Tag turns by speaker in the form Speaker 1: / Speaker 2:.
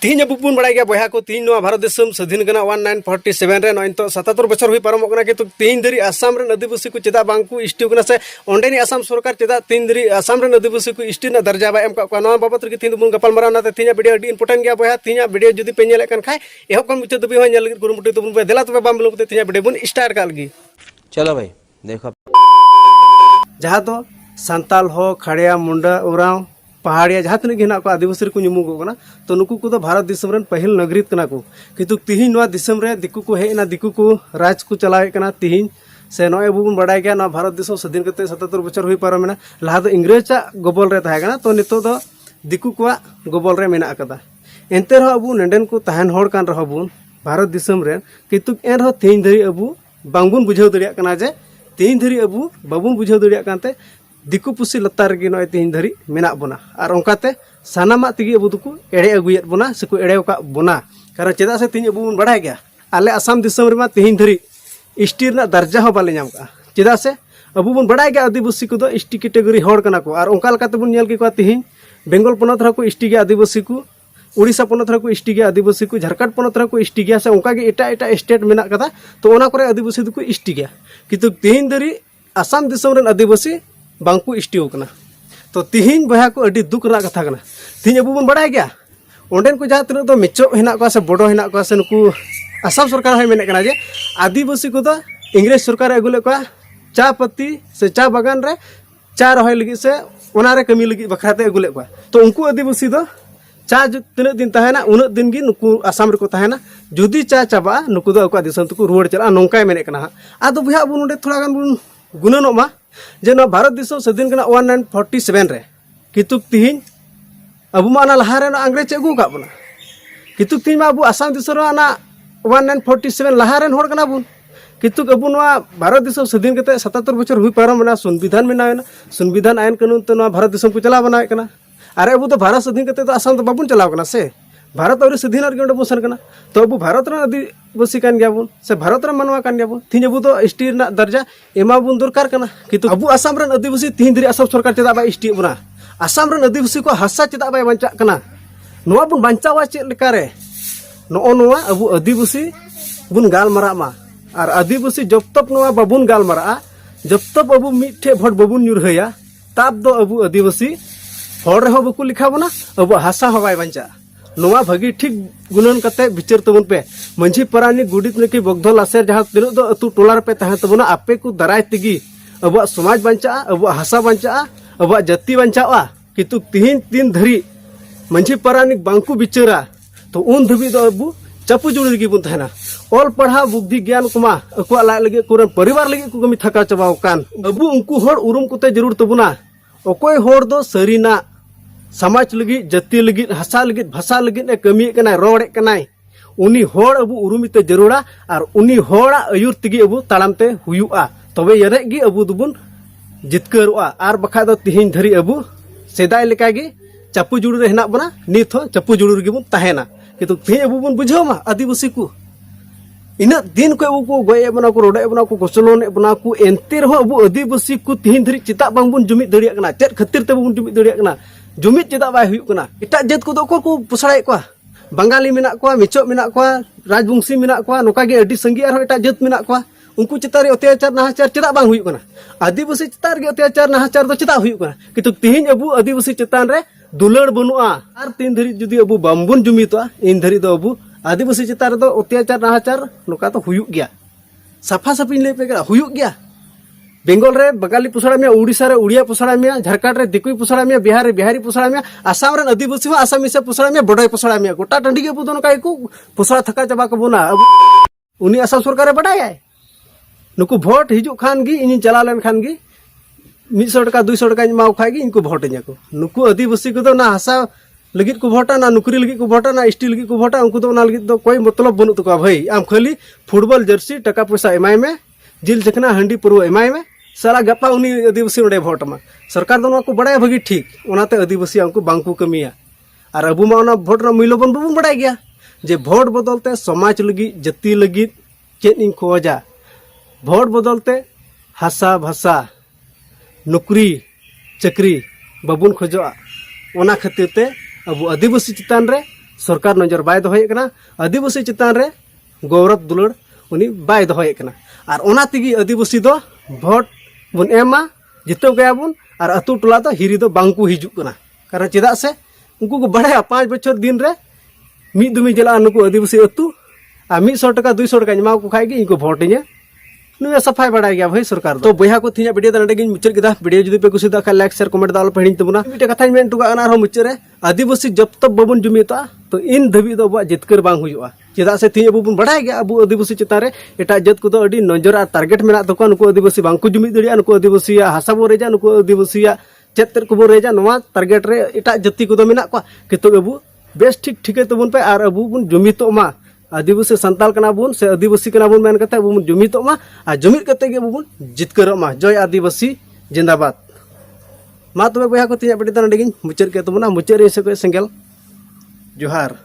Speaker 1: तीन अब बन बड़ा गया बया को तीन भारत देश स्वाधीन 1947 रे नई 77 बछर हुई पारम किंतु तीन धरी आसाम आदिवासी को चेदा बांको इष्टि से अंडेनी आसाम सरकार चेदा तीन धरी आसाम आदिवासी को इष्टि दर्जा बाय बाबद तीन बन गपालमारा तीन वीडियो इम्पोर्टेंट गया बया तीन वीडियो जुदी पे खाए एहब मुचाद दबी कुरुमुटी तब देला तब बाम बिलमते तीन वीडियो बन स्टार्ट कर लगी।
Speaker 2: चलो भाई देखो
Speaker 1: जहाँ तो सांताल हो खड़िया मुंडा उराव पहाड़िया जहाँ तक हेना को आदिवासी को नुमुगना तो नुकु को भारत देश पहल नागरिक कना को किंतु तिहिन दिसम रे दिकु को हेना दिकु को राज को चलावे कना तिहिन से नय अब बन बड़ा गया भारत देश स्वाधीन करते 77 बछर हुई पारमेना लहा दो इंग्रेजा गबल रे तहे कना तो नितो दो दिकु को गबल रे मेना कदा एनते रह अब नेडेन को तहन होड़ कान रह बुन भारत देशम रे किंतु एन रह तेन धरी अब बांगबुन बुझाव दरिया कना जे तेन धरी अब बाबुन बुझाव दरिया कानते दिकु पुसी लतार गे नय तेन धरी मेना बोना और ओंकाते सानामा तिगी अब दुकु एड़े अगुयत बोना सेको एड़े का बोना कारण चेदा से तीन अब बन बड़ा गया आले आसाम दिसम रे मा तेन धरी इष्टि रना दर्जा हो बाले नाम का चेदा से अब बन बड़ा गया आदिवासी को इष्टि कैटेगरी होड़ कना को और ओंका लकाते बन नेल के तेन बेंगल पनत रह को इष्टि गया आदिवासी को उड़ीसा पनत रह को इष्टि गया आदिवासी को झारखंड पनत रह को इष्टि गया से ओंका गे एटा एटा स्टेट मेना कदा तो ओना करे आदिवासी दुकु इष्टि गया किंतु तेन धरी आसाम दिसम रे आदिवासी बांको इष्टि होकना तो तिहिन बया को अड़ी दुख रहा कथा कना तिहिन अब बन बड़ा गया ओंडेन को जहाँ तीन तो मेचो हेना को से बड़ो हेना को से नुकु आसाम सरकार है मेने कना जे आदिवासी को इंग्रेज सरकार अगुले को चा पत्ती से चा बागान रे चा रहाय लगी से ओनारे कमी लगी बखराते अगुले को तो उनको आदिवासी चा तीन दिन तहना उन दिन गी नुकु आसाम रे को तहना जुदी चा चाबा नुकु अको दिसम तको रुवाड़ चला नोंकाय मेने कना आदो बया अब नोंडे थोड़ा गान बन गुणनोमा जे भारत देश स्वाधीन 1947 रे किंतु तिहिन अब मा लहा रे अंग्रेज अगू का बना किंतु तिहिन अब आसाम देश 1947 लहा रे होड़ कना बुन किंतु अब भारत देश स्वाधीन करते 77 बछर हुई पारम संविधान बनावेना संविधान आईन कानून तो भारत देश को चला बनावे कना अरे अब तो भारत स्वाधीन करते तो आसाम तो बाबुन चलाव कना से भारत और स्वाधीन और बसन कना तो अब भारत आदिवासी कान गया बुन से भारत मानवा कान गया बुन तीन अब तो इष्टि दर्जा एमा बुन दरकार कना किंतु अब आसाम आदिवासी तीन धरी आसाम सरकार चेदा बाय इष्टि बना आसाम आदिवासी को हासा चेदा बाय बंचा कना नोआ बुन बंचावा चेद लेका रे नो नोआ अब आदिवासी बुन गालमारा मा और आदिवासी जब तक नोआ बाबुन गालमारा जब तक अब मिठे भोट बाबुन न्यूरहया तब दो अब आदिवासी होड़ रे बको लिखा बना अब हासा हो बाय बंचा नोआ भागी ठीक गुणन करते विचार तबन पे मंझी परानी गुडित नकी बगधल आसेर जहाँ तीन दो अतु टोलार पे तहन तबना आपे को दराय तिगी अब समाज बंचा अब हासा बंचा अब जाति बंचा किंतु तिहिन तीन धरी मंझी परानी बांकु विचारा तो उन धबी दो अब चापू जुड़ी गी बुन तहना ऑल पढ़ा बुद्धि ज्ञान कुमा अको ला लगे कुरन परिवार लगे को कमी थका चबाव कान अब उनको होड़ उरुम कुते जरूर तबना अकोय होड़ दो सरीना समाज लगी जाति लगी हासा लगी भाषा लगी कमी रोड़े उनी होड़ अब उरुमिते जरूरा और उनी होड़ा आयुर तगी अब ताड़ामते हुयुआ तबे यरे गी अब दुबुन जितकरोआ और बखा दो तिहिन धरी अब सेदाय लेका गी चापू जुड़ू रे हेना बना नित हो चापू जुड़ू गे बुन तहेना किंतु तिहिन अब बुन बुझाव मा आदिवासी को इना दिन को अब को गए बना को रोडे बना को कोसलोने बना को एनते रहो अब आदिवासी को तिहिन धरी चिता बांग बुन जुमित दरिया कना चेद खातिर ते बुन जुमित दरिया कना जुमित चेदा बाय हुयुक कना एटा जात को दो को पुसड़ाय को बंगाली मेना को मिचो मेना को राजवंशी मेना को नोका गे अडी संगी आरो एटा जात मेना को उनको चितारे अत्याचार नाहाचार चेदा बांग हुयुक कना आदिवासी चितार गे अत्याचार नाहाचार दो चेदा हुयुक कना किंतु तिहिन अब आदिवासी चितान रे दुलड़ बनुआ आर तीन धरी जुदी अब बामबुन जुमितवा इन धरी दो अब आदिवासी चितार दो अत्याचार नाहाचार नोका तो हुयुक गया साफा साफी ले पे हुयुक गया बेंगल रे बंगाली पुसड़ा में उड़ीसा रे उड़िया पुसड़ा में झारखंड रे दिकुई पुसड़ा में बिहार रे बिहारी पुसड़ा में आसाम रे आदिवासी हो आसामी से पुसड़ा में बड़ाई पुसड़ा में गोटा टंडी के बुदन का को पुसड़ा थका चबा को बुना अब उनी आसाम सरकार बड़ाय नुकु वोट हिजु खान गी इन चला लेन खान गी 100 टका 200 टका माव खागी इनको वोट को नुकु आदिवासी को ना हासा लगित को वोटा ना नौकरी लगित को वोटा ना स्टील लगित को वोटा उनको तो ना लगित तो कोई मतलब बनू तो भाई आम खाली फुटबॉल जर्सी टका पैसा एमाय में जिल जखना हंडी पुरु एमाय में सारा गपा उनी आदिवासी नोडे भोट मा सरकार दो को बड़ा भागी ठीक ओनाते आदिवासी उनको बांको कमिया और अब मा भोट मूल्य बन बाबू बड़ा गया जे भोट बदलते समाज लगी जाति लगी चेद इन खोजा भोट बदलते हासा भाषा नौकरी चाकरी बाबुन खोजा ओना खातिर ते अब आदिवासी चितान रे सरकार नजर बाय दोहये कना आदिवासी चितान रे गौरव दुलड़ उनी बाय दोहये कना और ओना तिगी आदिवासी दो भोट बन एमा जितो गया बुन और अतु टोला दो हिरी दो बांकु हिजु कना कारण चेदा से उनको को बढ़ाया 5 बछर दिन रे मी दुमी जला नुको आदिवासी अतु आ 100 टका 200 टका ᱧᱟᱢᱟ को खाई इनको भोट इᱧ नुया सफाई बड़ा गया भाई सरकार तो बया को थिया वीडियो नडे गिन मुचर किदा वीडियो जुदी पे कुछ दा लाइक शेयर कमेंट दाल पहणी तबना मिटे कथा मेन टुका अनार हो मुचर रे आदिवासी जब तक बबन जुमिता तो इन धबी दो बा जितकर बांग हुआ चेदा से थिया बबन बड़ा गया अब आदिवासी चिता रे एटा जत को दो अडी नजर आ टारगेट मेना तको नुको आदिवासी बांग को जुमि दड़िया नुको आदिवासी हासा बो रेजा नुको आदिवासी चेतर को बो रेजा नवा टारगेट रे एटा जति को दो मेना को कितो अबु बेस ठीक ठीक तबन पे आर अबु बुन जुमितो मा आदिवासी संताल कना बुन से आदिवासी कना बुन मेन कते बुन जुमितो मा आ जुमित कते गे बुन जितकर मा जय आदिवासी जिंदाबाद मा तबे बया को तिया बेटी तन डिगिन मुचर के तबना मुचर से सेंगल जोहार।